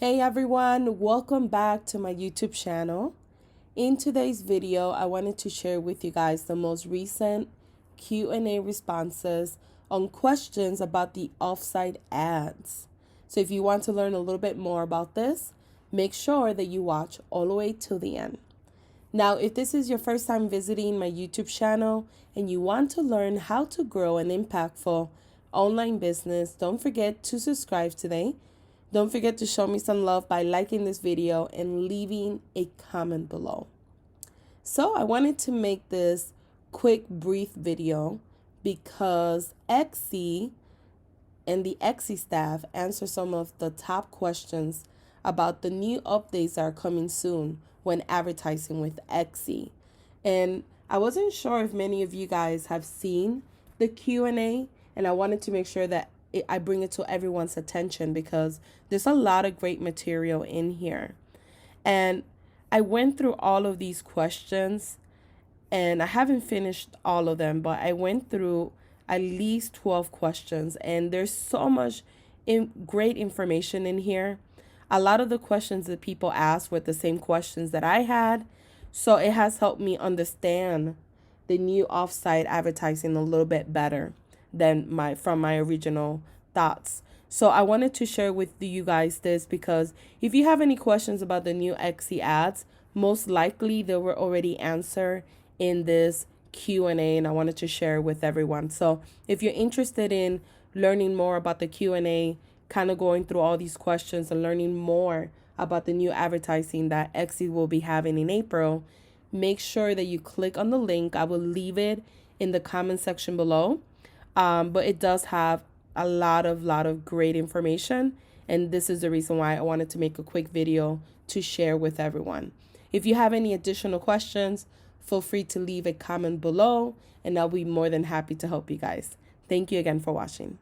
Hey everyone, welcome back to my YouTube channel. In today's video, I wanted to share with you guys the most recent Q&A responses on questions about the Offsite ads. So if you want to learn a little bit more about this, make sure that you watch all the way till the end. Now, if this is your first time visiting my YouTube channel and you want to learn how to grow an impactful online business, don't forget to subscribe today. Don't forget to show me some love by liking this video and leaving a comment below. So I wanted to make this quick, brief video because Etsy and the Etsy staff answer some of the top questions about the new updates that are coming soon when advertising with Etsy. And I wasn't sure if many of you guys have seen the Q&A, and I wanted to make sure that I bring it to everyone's attention because there's a lot of great material in here. And I went through all of these questions, and I haven't finished all of them, but I went through at least 12 questions, and there's so much great information in here. A lot of the questions that people asked were the same questions that I had, so it has helped me understand the new offsite advertising a little bit better than from my original thoughts. So I wanted to share with you guys this because if you have any questions about the new Etsy ads, most likely they were already answered in this Q&A, and I wanted to share with everyone. So if you're interested in learning more about the Q&A, kind of going through all these questions and learning more about the new advertising that Etsy will be having in April, make sure that you click on the link. I will leave it in the comment section below. But it does have a lot of great information, and this is the reason why I wanted to make a quick video to share with everyone. If you have any additional questions, feel free to leave a comment below, and I'll be more than happy to help you guys. Thank you again for watching.